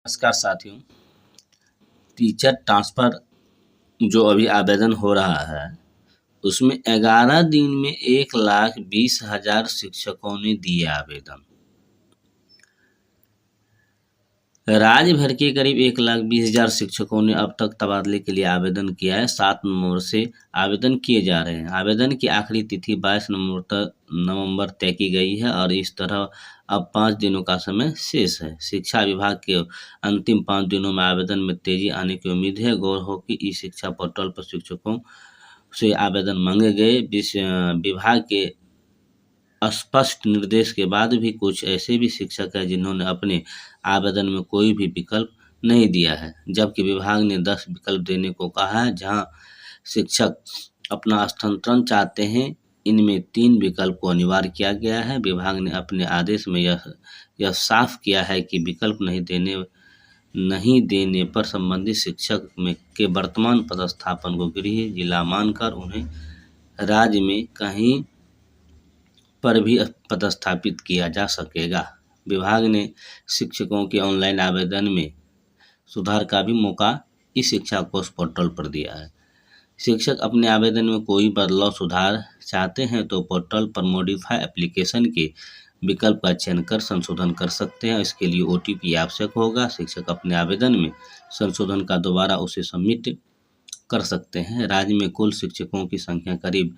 नमस्कार साथियों। Teacher transfer जो अभी आवेदन हो रहा है उसमें 11 दिन में 1,20,000 शिक्षकों ने दिए आवेदन। राज्य भर के करीब 1,20,000 शिक्षकों ने अब तक तबादले के लिए आवेदन किया है। 7 नवंबर से आवेदन किए जा रहे हैं। आवेदन की आखिरी तिथि 22 नवंबर तय की गई है और इस तरह अब 5 दिनों का समय शेष है। शिक्षा विभाग के अंतिम 5 दिनों में आवेदन में तेजी आने की उम्मीद है। गौर हो कि ई शिक्षा पोर्टल पर शिक्षकों से आवेदन मांगे गए। विभाग के स्पष्ट निर्देश के बाद भी कुछ ऐसे भी शिक्षक हैं जिन्होंने अपने आवेदन में कोई भी विकल्प नहीं दिया है, जबकि विभाग ने 10 विकल्प देने को कहा है। जहां शिक्षक अपना स्थानांतरण चाहते हैं, इनमें 3 विकल्प को अनिवार्य किया गया है। विभाग ने अपने आदेश में यह साफ किया है कि विकल्प नहीं देने पर संबंधित शिक्षक के वर्तमान पदस्थापन को गृह जिला मानकर उन्हें राज्य में कहीं पर भी पदस्थापित किया जा सकेगा। विभाग ने शिक्षकों के ऑनलाइन आवेदन में सुधार का भी मौका इस शिक्षा कोष पोर्टल पर दिया है। शिक्षक अपने आवेदन में कोई बदलाव सुधार चाहते हैं तो पोर्टल पर मॉडिफाई एप्लीकेशन के विकल्प का चयन कर संशोधन कर सकते हैं। इसके लिए OTP आवश्यक होगा। शिक्षक अपने आवेदन में संशोधन का दोबारा उसे सबमिट कर सकते हैं। राज्य में कुल शिक्षकों की संख्या करीब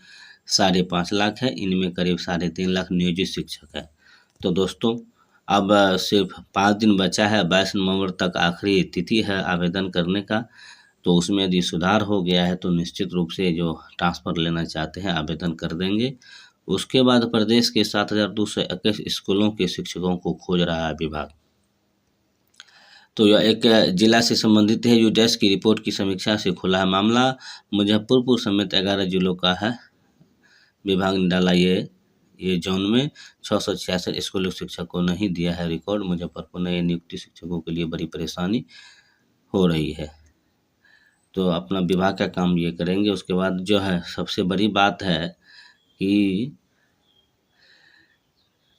5.5 लाख है। इनमें करीब 3.5 लाख नियोजित शिक्षक है। तो दोस्तों अब सिर्फ 5 दिन बचा है। 22 नवंबर तक आखिरी तिथि है आवेदन करने का। तो उसमें यदि सुधार हो गया है तो निश्चित रूप से जो ट्रांसफ़र लेना चाहते हैं आवेदन कर देंगे। उसके बाद प्रदेश के 7,221 स्कूलों के शिक्षकों को खोज रहा है विभाग। तो यह एक जिला से संबंधित है। यूडेस्क की रिपोर्ट की समीक्षा से खुला है मामला। मुजफ्फरपुर समेत 11 जिलों का है। विभाग ने डाला ये जोन में 666 स्कूली शिक्षक को नहीं दिया है रिकॉर्ड। मुजफ्फरपुर में नियुक्ति शिक्षकों के लिए बड़ी परेशानी हो रही है। तो अपना विभाग का काम ये करेंगे। उसके बाद जो है सबसे बड़ी बात है कि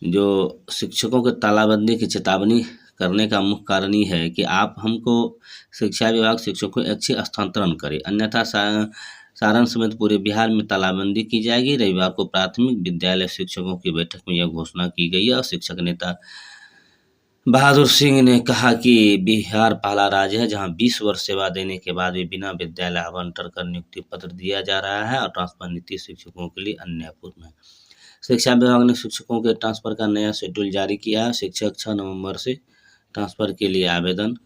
जो शिक्षकों के तालाबंदी की चेतावनी करने का मुख्य कारण ये है कि आप हमको शिक्षा विभाग शिक्षकों को ऐच्छिक स्थानांतरण करे, अन्यथा सारण समेत पूरे बिहार में तालाबंदी की जाएगी। रविवार को प्राथमिक विद्यालय शिक्षकों की बैठक में यह घोषणा की गई है और शिक्षक नेता बहादुर सिंह ने कहा कि बिहार पहला राज्य है जहां 20 वर्ष सेवा देने के बाद भी बिना विद्यालय आवंटन कर नियुक्ति पत्र दिया जा रहा है और ट्रांसफर नीति शिक्षकों के लिए अन्यायपूर्ण है। शिक्षा विभाग ने शिक्षकों के ट्रांसफर का नया शेड्यूल जारी किया है। शिक्षक 6 नवंबर से ट्रांसफर के लिए आवेदन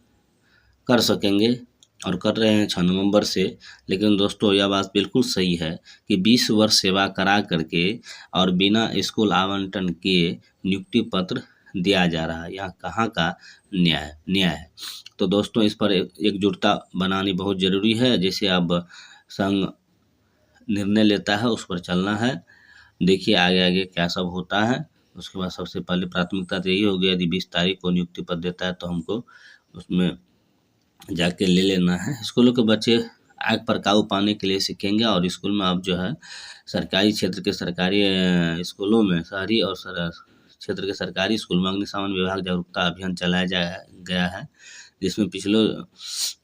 कर सकेंगे और कर रहे हैं 6 नवंबर से। लेकिन दोस्तों यह बात बिल्कुल सही है कि 20 वर्ष सेवा करा करके और बिना स्कूल आवंटन के नियुक्ति पत्र दिया जा रहा है। यहाँ कहाँ का न्याय है। तो दोस्तों इस पर एकजुटता बनानी बहुत ज़रूरी है। जैसे अब संघ निर्णय लेता है उस पर चलना है। देखिए आगे क्या सब होता है। उसके बाद सबसे पहले प्राथमिकता तो यही होगी, यदि 20 तारीख को नियुक्ति पत्र देता है तो हमको उसमें जाके ले लेना है। स्कूलों के बच्चे आग पर काबू पाने के लिए सीखेंगे और स्कूल में अब जो है सरकारी क्षेत्र के सरकारी स्कूलों में, शहरी और क्षेत्र के सरकारी स्कूल में अग्निशमन विभाग जागरूकता अभियान चलाया गया है, जिसमें पिछले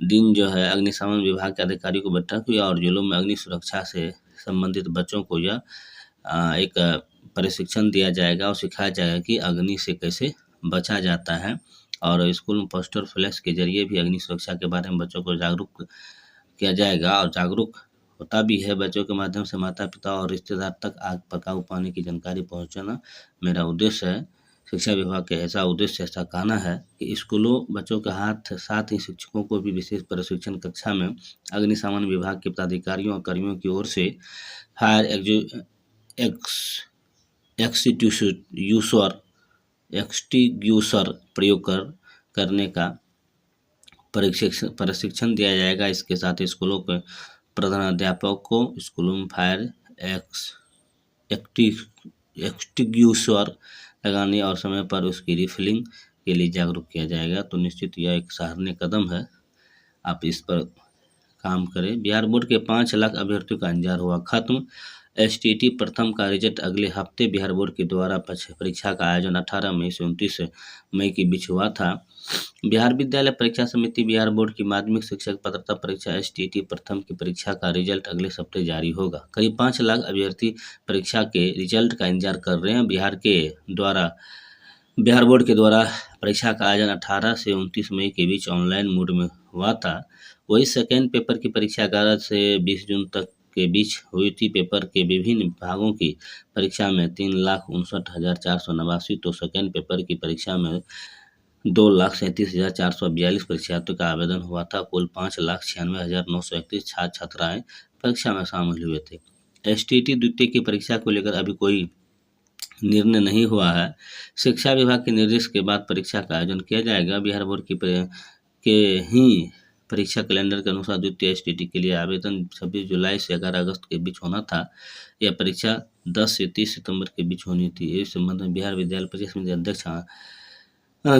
दिन जो है अग्निशमन विभाग के अधिकारियों को बैठक हुई और जिलों में अग्नि सुरक्षा से संबंधित बच्चों को यह एक प्रशिक्षण दिया जाएगा और सिखाया जाएगा कि अग्नि से कैसे बचा जाता है। और स्कूल में पोस्टर फ्लैक्स के जरिए भी अग्नि सुरक्षा के बारे में बच्चों को जागरूक किया जाएगा और जागरूक होता भी है। बच्चों के माध्यम से माता पिता और रिश्तेदार तक आग पर काबू पाने की जानकारी पहुंचाना मेरा उद्देश्य है। शिक्षा विभाग के ऐसा उद्देश्य, ऐसा कहना है कि स्कूलों बच्चों के साथ ही शिक्षकों को भी विशेष प्रशिक्षण कक्षा में अग्निशमन विभाग के पदाधिकारियों और कर्मियों की ओर से फायर एक्सटिंग्विशर प्रयोग करने का प्रशिक्षण दिया जाएगा। इसके साथ ही स्कूलों के प्रधानाध्यापक को स्कूलों में फायर एक्सटिंग्विशर लगाने और समय पर उसकी रिफिलिंग के लिए जागरूक किया जाएगा। तो निश्चित यह एक सराहनीय कदम है, आप इस पर काम करें। बिहार बोर्ड के 5 लाख अभ्यर्थियों का इंतजार हुआ खत्म। एसटीटी प्रथम का रिजल्ट अगले हफ्ते बिहार बोर्ड के द्वारा परीक्षा का आयोजन 18 मई से 29 मई के बीच हुआ था। बिहार विद्यालय परीक्षा समिति बिहार बोर्ड की माध्यमिक शिक्षक पात्रता परीक्षा एसटीटी प्रथम की परीक्षा का रिजल्ट अगले हफ्ते जारी होगा। करीब 5 लाख अभ्यर्थी परीक्षा के रिजल्ट का इंतजार कर रहे हैं। बिहार बोर्ड के द्वारा परीक्षा का आयोजन 18 से 29 मई के बीच ऑनलाइन मोड में हुआ था। वही सेकेंड पेपर की परीक्षा 11 से 20 जून तक के बीच हुई थी। पेपर के विभिन्न विभागों की परीक्षा में 3,59,489, तो सेकेंड पेपर की परीक्षा में 2,37,442 परीक्षार्थियों का आवेदन हुआ था। कुल 5,96,931 छात्र छात्राएं परीक्षा में शामिल हुए थे। एसटीटी द्वितीय की परीक्षा को लेकर अभी कोई निर्णय नहीं हुआ है। शिक्षा विभाग के निर्देश के बाद परीक्षा का आयोजन किया जाएगा। बिहार बोर्ड के ही परीक्षा कैलेंडर के अनुसार द्वितीय एसटीटी के लिए आवेदन 26 जुलाई से 11 अगस्त के बीच होना था। यह परीक्षा 10 से 30 सितंबर के बीच होनी थी। इस संबंध में बिहार विद्यालय परीक्षा समिति अध्यक्ष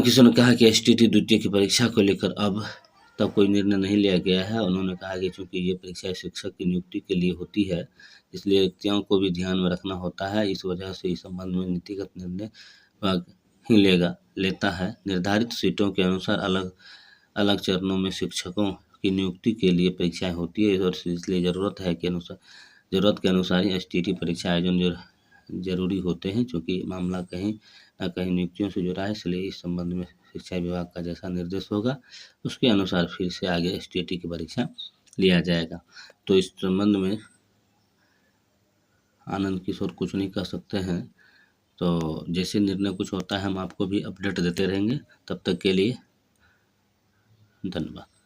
किसी ने कहा कि एसटीटी द्वितीय की परीक्षा को लेकर अब तक कोई निर्णय नहीं लिया गया है। उन्होंने कहा कि चूंकि ये परीक्षा शिक्षक की नियुक्ति के लिए होती है, इसलिए रिक्तियों को भी ध्यान में रखना होता है। इस वजह से इस संबंध में नीतिगत निर्णय विभाग ही लेता है। निर्धारित सीटों के अनुसार अलग अलग चरणों में शिक्षकों की नियुक्ति के लिए परीक्षाएं होती है और इसलिए जरूरत के अनुसार ही एसटीटी परीक्षा आयोजन जरूरी होते हैं। चूँकि मामला कहीं न कहीं नियुक्तियों से जुड़ा है, इसलिए इस संबंध में शिक्षा विभाग का जैसा निर्देश होगा उसके अनुसार फिर से आगे एसटीटी की परीक्षा लिया जाएगा। तो इस संबंध में आनंद किशोर कुछ नहीं कर सकते हैं। तो जैसे निर्णय कुछ होता है हम आपको भी अपडेट देते रहेंगे। तब तक के लिए धन्यवाद।